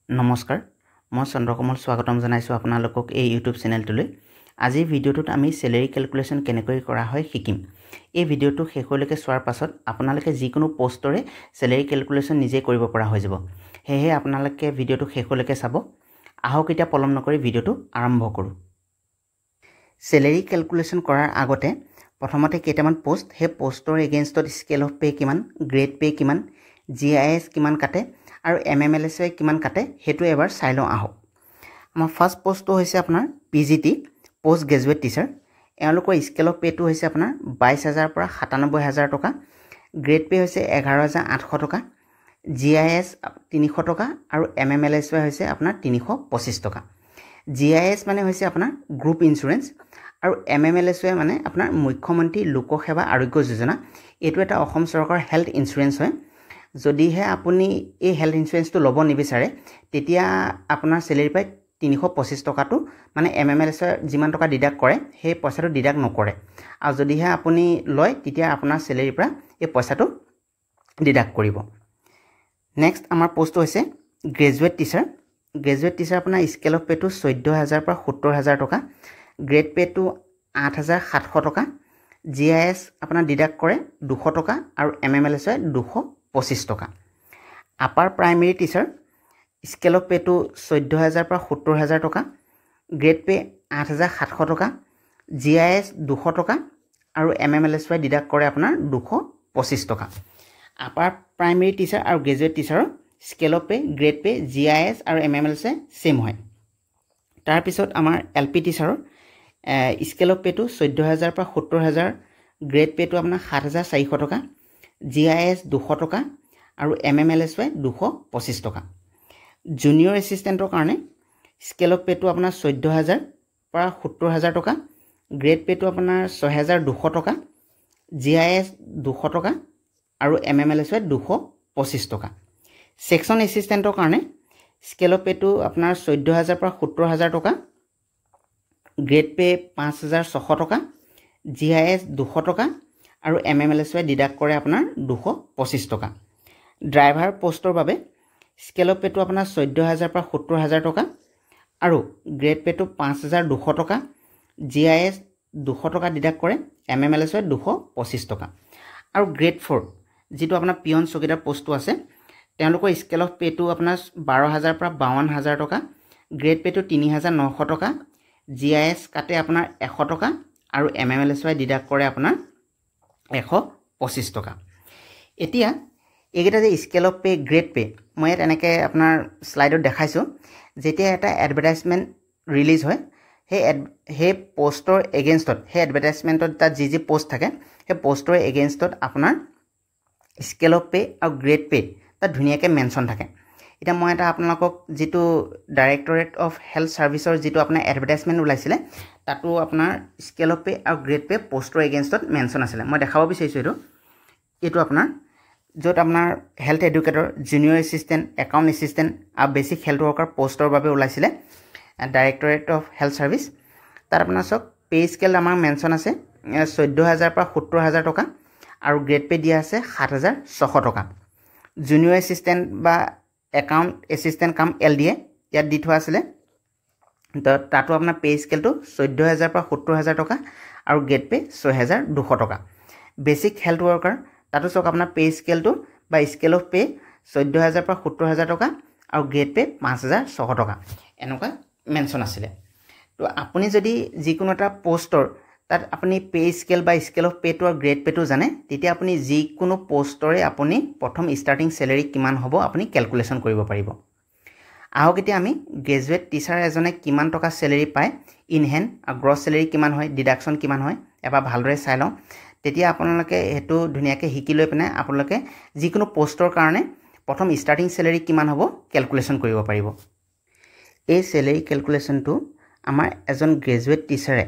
নমস্কাৰ মই চন্দ্ৰকমল স্বাগতম জনাইছো আপোনালোকক এই ইউটিউব চেনেলটোলৈ আজিৰ ভিডিঅ'টোত আমি স্যালাৰি ক্যালকুলেশন কেনেকৈ কৰা হয় শিকিম এই ভিডিঅ'টো শেষলৈকে চোৱাৰ পাছত আপোনালোকে যিকোনো পোষ্টৰে স্যালাৰি ক্যালকুলেশন নিজে কৰিব পৰা হৈ যাব হেহে আপোনালোকে ভিডিঅ'টো শেষলৈকে চাব আহক এতিয়া পলম নকৰি ভিডিঅ'টো আৰম্ভ কৰো স্যালাৰি ক্যালকুলেশন কৰাৰ আগতে প্ৰথমতে কেইটামান পোষ্ট হে পোষ্টৰ এগেইনষ্টত স্কেল অফ পে কিমান গ্ৰেড পে কিমান GIS কিমান কাটে আৰু MMLSY কিমান কাটে হেতু এবাৰ চাই লওঁ আহক আমাৰ ফাৰ্স্ট পোষ্টটো হৈছে আপোনাৰ PGT পোষ্ট গ্ৰেজুৱেট টিচাৰ এওঁলোকৰ স্কেল অফ পেটো হৈছে আপোনাৰ 22000 পৰা 97000 টকা গ্ৰেড পে হৈছে 11800 টকা GIS 300 টকা আৰু MMLSY হৈছে আপোনাৰ 325 টকা GIS মানে হৈছে আপোনাৰ গ্ৰুপ ইনস্যুৰেন্স আৰু MMLSY মানে আপোনাৰ মুখ্যমন্ত্ৰী লোকসেৱা আৰোগ্য যোজনা এটো এটা অসম চৰকাৰৰ হেল্থ ইনস্যুৰেন্স হয় যদি হে আপুনি এই হেল্থ ইনস্যুৰেন্সটো লব নিবিচাৰে তেতিয়া আপোনাৰ স্যালাৰি পাই 325 টকাটো মানে MMLSY যিমান টকা ডিডাক্ট কৰে সেই পইচাটো ডিডাক্ট নকৰে আৰু যদি হে আপুনি লয় তেতিয়া আপোনাৰ স্যালাৰি পৰা এই পইচাটো ডিডাক্ট কৰিব নেক্সট আমাৰ পোষ্ট হৈছে গ্ৰেজুৱেট টিচাৰ আপোনাৰ স্কেল অফ পেটো 14000 পৰা 70000 টকা গ্ৰেড পেটো 8700 টকা GIS আপোনাৰ ডিডাক্ট কৰে 200 টকা আৰু MMLSY 225 টকা upper primary teacher scale of পেটো 14000 পৰা 70000 টকা গ্ৰেড পে 8700 টকা GIS 200 টকা আৰু MMLSY ডিডাক্ট কৰে আপোনাৰ 225 টকা আপাৰ প্ৰাইমেৰী টিচাৰ আৰু গ্ৰেজুৱেট টিচাৰৰ scale of pay grade pay GIS আৰু MMLSY সেম হয় তাৰ পিছত আমাৰ LP টিচাৰৰ স্কেল অফ পেটো 14000 পৰা 70000 গ্ৰেড পেটো আপোনাৰ 7400 টকা GIS 200 টকা আৰু MMLSY 225 টকা জুনিয়ৰ এসিস্টেন্টৰ কাৰণে স্কেল অফ পেটো আপোনাৰ 14000 পৰা 70000 টকা গ্ৰেড পেটো আপোনাৰ 6200 টকা GIS 200 টকা আৰু MMLSY 225 টকা সেকশন এসিস্টেন্টৰ কাৰণে স্কেল অফ পেটো আপোনাৰ 14000 পৰা 70000 টকা গ্ৰেড পে 5600 টকা GIS 200 টকা আৰু MMLSY ডিডাক্ট কৰে আপোনাৰ 225 টকা ড্ৰাইভাৰ পোষ্টৰ বাবে স্কেল অফ পেটো আপোনাৰ 14000 পৰা 70000 টকা আৰু গ্ৰেড পেটো 5200 টকা GIS 200 টকা ডিডাক্ট কৰে MMLSY 225 টকা আৰু গ্ৰেড 4 যেটো আপোনাৰ পিয়ন চকীদাৰ পোষ্টটো আছে তেওঁলোকৰ স্কেল অফ পেটো আপোনাৰ 12000 পৰা 52000 টকা গ্ৰেড পেটো 3900 টকা GIS কাটে আপোনাৰ 100 টকা আৰু MMLSY ডিডাক্ট কৰে আপোনাৰ 125 টকা এতিয়া এগেটা যে scale of pay grade pay মই এনেকে আপোনাৰ স্লাইডত দেখাইছো যেতিয়া এটা এডভাৰটাইজমেন্ট ৰিলিজ হয় হে পোষ্টৰ এগেইনষ্টত হে এডভাৰটাইজমেন্টত তা যি পোষ্ট থাকে হে পোষ্টৰ এগেইনষ্টত আপোনাৰ স্কেল অফ পে আৰু গ্ৰেড পে তা ধুনিয়াকে মেনশন থাকে এটা মই এটা আপোনালোকক যেটো ডাইৰেক্টৰেট অফ হেল্থ সাৰ্ভিসৰ যেটো আপোনাৰ এডভাৰটাইজমেন্ট ওলাইছিলে তাতো আপোনাৰ স্কেল অফ পে আৰু গ্ৰেড পে পোষ্টৰ এগেইনষ্টত মেনশন আছিল মই দেখাব বিচাৰিছো এটো আপোনাৰ যত আপোনাৰ health educator junior assistant account assistant আৰু বেসিক হেল্থ ওয়াৰ্কাৰ পোষ্টৰ বাবে ওলাইছিলে ডাইৰেক্টৰেট অফ হেল্থ সাৰ্ভিস তাৰ আপোনাৰ সক পে স্কেল আমাৰ মেনশন আছে 14000 পৰা 70000 টকা আৰু গ্ৰেড পে দিয়া আছে 7600 টকা জুনিয়ৰ এসিস্টেন্ট বা একাউন্ট এসিস্টেন্ট কাম LDA ইয়াত দি থোৱা আছিল তাতো আপোনাৰ পে স্কেলটো 14000 পৰা 70000 টকা আৰু গ্ৰেড পে 6200 টকা বেসিক হেল্থ ওয়াৰ্কাৰ তাতো সক আপোনাৰ পে স্কেলটো বা স্কেল অফ পে 14000 পৰা 70000 টকা আৰু গ্ৰেড পে 5600 টকা এনেকুৱা মেনশন আছিল তো আপুনি যদি যিকোনো এটা পোষ্টৰ তাত আপুনি পে স্কেল বা স্কেল অফ পেটো আৰু গ্ৰেড পেটো জানে তেতিয়া আপুনি যিকোনো পোষ্টৰে আপুনি প্ৰথম স্টাৰ্টিং স্যালাৰি কিমান হ'ব আপুনি ক্যালকুলেশন কৰিব পাৰিব আহক এতিয়া আমি গ্ৰেজুৱেট টিচাৰ এজনে কিমান টকা স্যালাৰি পায় ইন হেণ্ড আৰু গ্ৰছ স্যালাৰি কিমান হয় ডিডাকশন কিমান হয় এবাৰ ভালদৰে চাই লওঁ তেতিয়া আপোনালোকে হেতু ধুনিয়াকে শিকি লৈ পিনে আপোনালোকে যিকোনো পোষ্টৰ কাৰণে প্ৰথম স্টাৰ্টিং স্যালাৰি কিমান হ'ব ক্যালকুলেশন কৰিব পাৰিব এই স্যালাৰি ক্যালকুলেশনটো আমাৰ এজন গ্ৰেজুৱেট টিচাৰে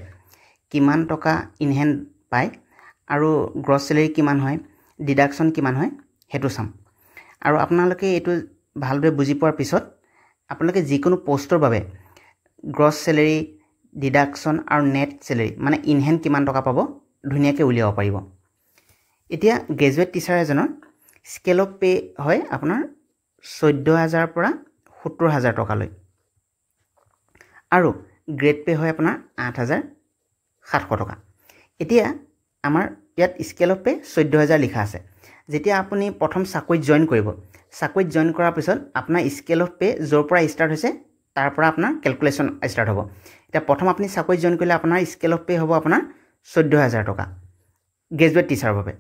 কিমান টকা ইন হেণ্ড পায় আৰু গ্ৰছ স্যালাৰি কিমান হয় ডিডাকশন কিমান হয় হেতু চাম আৰু আপোনালোকে এটো ভালদৰে বুজি পোৱাৰ পিছত আপোনালোকে যিকোনো পোষ্টৰ বাবে গ্ৰছ স্যালাৰি ডিডাকশন আৰু নেট স্যালাৰি মানে ইন হেণ্ড কিমান টকা পাব ধুনিয়াকে উলিয়াব পাৰিব এতিয়া গ্ৰেজুৱেট টিচাৰ এজনৰ স্কেল অফ পে হয় আপোনাৰ 14000 পৰা 70,000 টকালৈ আৰু গ্ৰেড পে হয় আপোনাৰ 8,700 টকা এতিয়া আমাৰ ইয়াত স্কেল অফ পে 14,000 লিখা আছে যেতিয়া আপুনি প্ৰথম চাকৰিত জয়েন কৰিব চাকৰিত জয়েন কৰাৰ পিছত আপোনাৰ স্কেল অফ পে য'ৰ পৰা ষ্টাৰ্ট হৈছে তাৰ পৰা আপোনাৰ ক্যালকুলেশন ষ্টাৰ্ট হ'ব এতিয়া প্ৰথম আপুনি চাকৰিত জয়েন কৰিলে আপোনাৰ স্কেল অফ পে হ'ব আপোনাৰ 14,000 টকা গ্ৰেজুৱেট টিচাৰৰ বাবে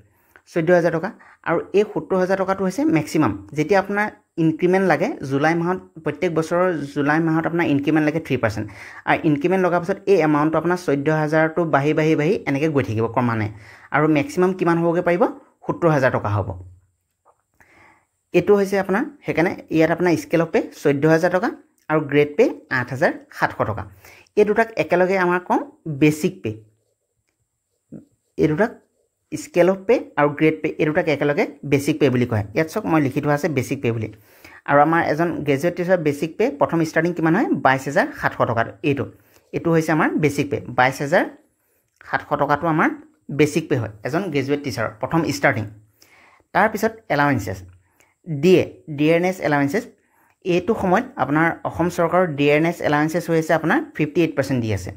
14,000 টকা আৰু এই 70,000 টকাটো হৈছে ম্যাক্সিমাম যেতিয়া আপোনাৰ ইনক্ৰিমেন্ট লাগে জুলাই মাহত প্ৰত্যেক বছৰৰ জুলাই মাহত আপোনাৰ ইনক্ৰিমেন্ট লাগে 3% আৰু ইনক্ৰিমেন্ট লগাৰ পিছত এই এমাউন্টটো আপোনাৰ 14,000 টো বাঢ়ি এনেকৈ গৈ থাকিব ক্ৰমান্বয়ে আৰু ম্যাক্সিমাম কিমান হ'বগে পাৰিব 70,000 টকা হ'ব এটো হৈছে আপোনাৰ হেকানে ইয়াত আপোনাৰ স্কেল অফ পে 14,000 টকা আৰু গ্ৰেড পে 8,700 টকা এই দুটাক একেলগে আমাৰ কম বেসিক পে এই দুটাক স্কেল অফ পে আৰু গ্ৰেড পে এই দুটাক একেলগে বেসিক পে বুলি কয় ইয়াত চক মই লিখি থোৱা আছে বেসিক পে বুলি আৰু আমাৰ এজন গ্ৰেজুৱেট টিচাৰ বেসিক পে প্ৰথম ষ্টাৰ্টিং কিমান হয় 22,700 টকা এটো হৈছে আমাৰ বেসিক পে 22,700 টকাটো আমাৰ বেসিক পে হয় এজন গ্ৰেজুৱেট টিচাৰ প্ৰথম ষ্টাৰ্টিং তাৰ পিছত এলাউন্সেস ডিয়াৰনেস এলাউন্সেস এটো সময়ত আপোনাৰ অসম চৰকাৰৰ ডিয়াৰনেস এলাউন্সেস হৈছে আপোনাৰ 58% দি আছে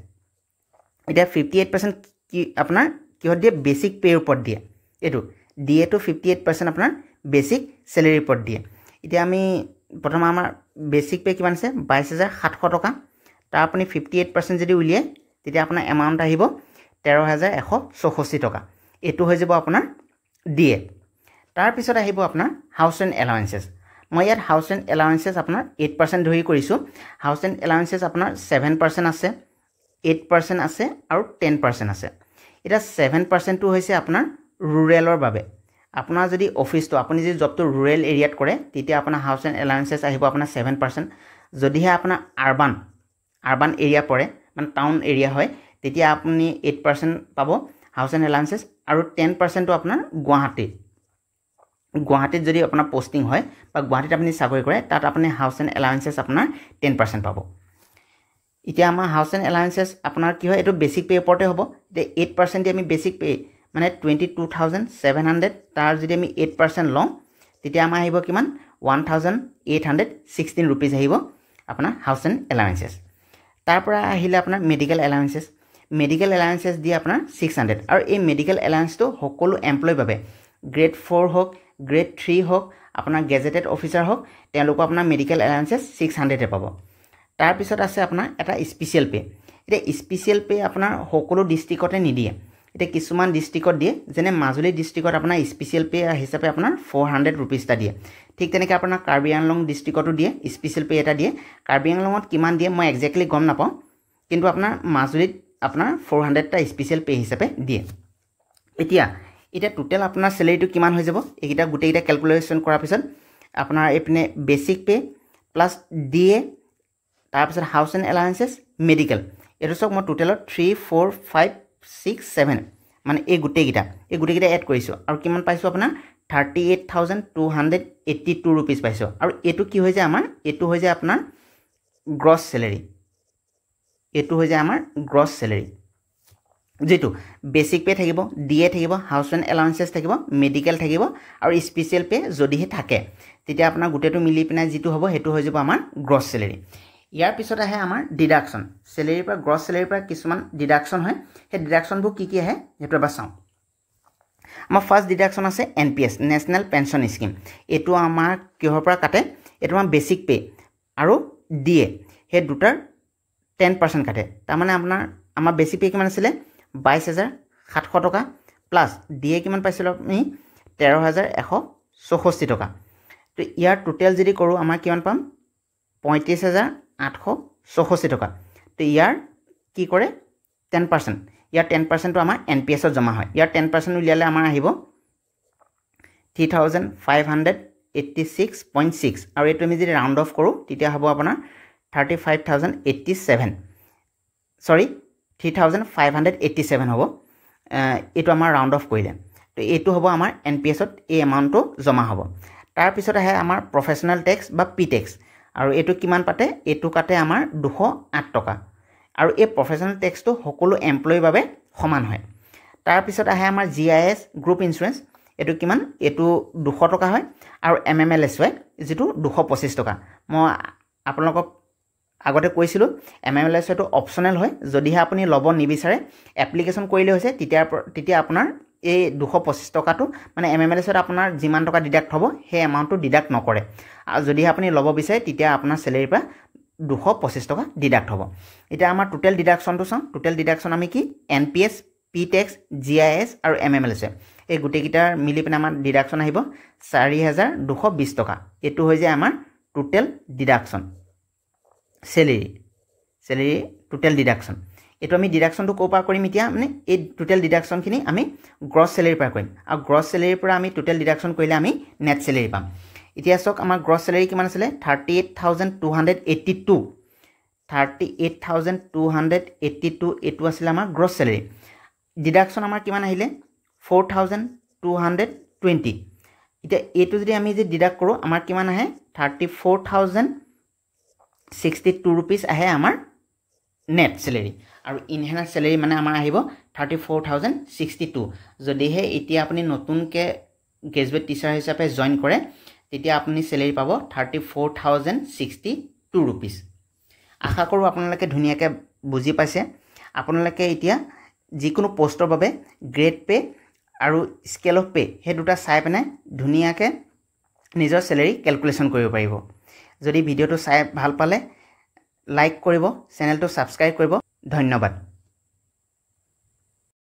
এটা 58% কি আপোনাৰ কিহত দিয়ে বেসিক পে ওপৰত দিয়ে এটো দিয়ে তো 58% আপোনাৰ বেসিক স্যালাৰি ওপৰত দিয়ে এতিয়া আমি প্ৰথম আমাৰ বেসিক পে কিমান আছে 22,700 টকা তাৰ আপুনি 58% যদি উলিয়ে তেতিয়া আপোনাৰ এমাউন্ট আহিব 13,164 টকা এটো হৈ যাব আপোনাৰ দিয়ে তাৰ পিছত আহিব আপোনাৰ হাউস এণ্ড এলাউন্সেস মই ইয়াত হাউস এণ্ড এলাউন্সেস আপোনাৰ 8% ধৰি কৰিছো হাউস এণ্ড এলাউন্সেস আপোনাৰ 7% আছে 8% আছে আৰু 10% আছে এটা 7% টো হৈছে আপোনাৰ ৰুৰেলৰ বাবে আপোনাৰ যদি অফিসটো আপুনি যদি জবটো ৰুৰেল এৰিয়াত কৰে তেতিয়া আপোনাৰ হাউস এণ্ড এলাউন্সেস আহিব আপোনাৰ 7% যদিহে আপোনাৰ আৰবান এৰিয়া পৰে মানে টাউন এৰিয়া হয় তেতিয়া আপুনি 8% পাব হাউস এণ্ড এলাউন্সেস আৰু 10% টো আপোনাৰ গুৱাহাটীত যদি আপোনাৰ পোষ্টিং হয় বা গুৱাহাটীত আপুনি চাকৰি কৰে তাত আপুনি হাউস এণ্ড এলাউন্সেস আপোনাৰ 10% পাব এতিয়া আমাৰ হাউস এণ্ড এলাউন্সেস আপোনাৰ কি হয় এটো বেসিক পে ওপৰতে হ'ব তে 8% দি আমি বেসিক পে মানে 22,700 তাৰ যদি আমি 8% লওঁ তেতিয়া আমাৰ আহিব কিমান 1,816 रुपीस আহিব আপোনাৰ হাউস এণ্ড এলাউন্সেস তাৰ পৰা আহিলে আপোনাৰ মেডিকেল এলাউন্সেস দি আপোনাৰ 600 আৰু এই মেডিকেল এলাউন্সটো সকলো এমপ্লয়ৰ বাবে গ্ৰেড 4 হক গ্ৰেড 3 হক আপোনাৰ গেজেটেড অফিচাৰ হক তেওঁলোকক আপোনাৰ মেডিকেল এলাউন্সেস 600 এ পাব তাৰ পিছত আছে আপোনাৰ এটা স্পেশাল পে এটা স্পেশাল পে আপোনাৰ সকলো ডিস্ট্ৰিক্টতে নিদিয়ে এটা কিছুমান ডিস্ট্ৰিক্টত দিয়ে যেনে মাজুলী ডিস্ট্ৰিক্টত আপোনাৰ স্পেশাল পে হিচাপে আপোনাৰ 400 रुपीस টা দিয়ে ঠিক তেনেকৈ আপোনাৰ কাৰ্বি আংলং ডিস্ট্ৰিক্টতো দিয়ে স্পেশাল পে এটা দিয়ে কাৰ্বি আংলঙত কিমান দিয়ে মই এক্স্যাক্টলি গম নাপাওঁ কিন্তু আপোনাৰ মাজুলীত আপোনাৰ 400 টা স্পেশাল পে হিচাপে দিয়ে এটা টোটাল আপোনাৰ স্যালাৰিটো কিমান হৈ যাব এইটা গুটেইটা ক্যালকুলেশন কৰাৰ পিছত আপোনাৰ এপিনে বেসিক পে প্লাস ডিএ তাৰ পিছত হাউস এণ্ড এলাউন্সেস মেডিকেল এটো সব মই টোটালত 3 4 5 6 7 মানে এই গুটেইটা এড কৰিছো আৰু কিমান পাইছো আপোনাৰ 38,282 रुपीस পাইছো আৰু এটো কি হৈ যায় আমাৰ এটো হৈ যায় আপোনাৰ গ্ৰছ স্যালাৰি যেটো বেসিক পে থাকিব ডিএ থাকিব হাউস এণ্ড এলাউন্সেস থাকিব মেডিকেল থাকিব আৰু স্পেশাল পে যদিহে থাকে তেতিয়া আপোনাৰ গুটেটো মিলি পিনা যেটো হ'ব হেতু হৈ যাব আমাৰ গ্ৰছ স্যালাৰি ইয়াৰ পিছত আহে আমাৰ ডিডাকশন স্যালাৰিৰ পৰা গ্ৰছ স্যালাৰিৰ পৰা কিছুমান ডিডাকশন হয় হে ডিডাকশনবোৰ কি আহে হেতু এবাৰ চাওঁ আমাৰ ফাৰ্স্ট ডিডাকশন আছে এনপিএস নেশনাল পেনশন স্কিম এটো আমাৰ কিহৰ পৰা কাটে এটো আমাৰ বেসিক পে আৰু ডিএ হে দুটাৰ 10% কাটে তাৰ মানে আমাৰ বেসিক পে কিমান আছিল 22,700 টকা প্লাস ডিএ কিমান পাইছিল আমি 13,164 টকা তো ইয়াৰ টোটাল যদি কৰো আমাৰ কিমান পাম 35,864 টকা তো ইয়াৰ কি কৰে 10% ইয়াৰ 10% টো আমাৰ এনপিএস ত জমা হয় ইয়াৰ 10% উলিয়ালে আমাৰ আহিব 3,586.6 আৰু এটো আমি যদি ৰাউন্ড অফ কৰো তেতিয়া হ'ব আপোনাৰ 3,587 হ'ব এটো আমাৰ ৰাউন্ড অফ কৰিলে তো এটো হ'ব আমাৰ এনপিএস ত এই এমাউন্টটো জমা হ'ব তাৰ পিছত আহে আমাৰ প্ৰফেশনাল টেক্স বা পি টেক্স আৰু এটো কিমান পাতে এটো কাটে আমাৰ 208 টকা আৰু এই প্ৰফেশনাল টেক্সটো সকলো এমপ্লয়ৰ বাবে সমান হয় তাৰ পিছত আহে আমাৰ জিআইএছ গ্ৰুপ ইন্সুৰেন্স এটো কিমান এটো 200 টকা হয় আৰু এমএমএলএছ হয় যেটো 225 টকা মই আপোনালোকক আগতে কৈছিলোঁ MMLSটো অপচনেল হয় যদিহে আপুনি ল'ব নিবিচাৰে এপ্লিকেশ্যন কৰিলে হৈছে তেতিয়া আপোনাৰ এই 225 টকাটো মানে MMLSত আপোনাৰ যিমান টকা ডিডাক্ট হ'ব সেই এমাউণ্টটো ডিডাক্ট নকৰে আৰু যদিহে আপুনি ল'ব বিচাৰে তেতিয়া আপোনাৰ চেলেৰীৰ পৰা 225 টকা ডিডাক্ট হ'ব এতিয়া আমাৰ টোটেল ডিডাকশ্যনটো চাওঁ টোটেল ডিডাকশ্যন আমি কি NPS P-Tax GIS আৰু MMLS এই গোটেইকেইটাৰ মিলি পিনে আমাৰ ডিডাকশ্যন আহিব 4220 টকা এইটো হৈ যায় আমাৰ total deduction salary total deduction এইটো আমি ডিডাকশ্যনটো ক'ৰ পৰা কৰিম এতিয়া মানে এই টোটেল ডিডাকশ্যনখিনি আমি গ্ৰছ চেলেৰীৰ পৰা কৰিম আৰু গ্ৰছ চেলেৰীৰ পৰা আমি টোটেল ডিডাকশ্যন কৰিলে আমি নেট চেলেৰী পাম এতিয়া চাওক আমাৰ গ্ৰছ চেলেৰী কিমান আছিলে 38,282 এইটো আছিলে আমাৰ গ্ৰছ চেলেৰী ডিডাকশ্যন আমাৰ কিমান আহিলে 4,220 এতিয়া এইটো যদি আমি যে ডিডাক্ট কৰোঁ আমাৰ কিমান আহে 34,062 rupees আহে আমাৰ নেট চেলেৰী আৰু ইনহেন্স চেলেৰী মানে আমাৰ আহিব 34,062 যদিহে এতিয়া আপুনি নতুনকৈ গ্ৰেজুৱেট টিচাৰ হিচাপে জইন কৰে তেতিয়া আপুনি চেলেৰী পাব 34,062 rupees আশা কৰোঁ আপোনালোকে ধুনীয়াকৈ বুজি পাইছে আপোনালোকে এতিয়া যিকোনো পোষ্টৰ বাবে গ্ৰেড পে আৰু স্কেল অফ পে সেই দুটা চাই পিনে ধুনীয়াকৈ নিজৰ চেলেৰী কেলকুলেশ্যন কৰিব পাৰিব যদি ভিডিঅ'টো চাই ভাল পালে লাইক কৰিব চেনেলটো ছাবস্ক্ৰাইব কৰিব ধন্যবাদ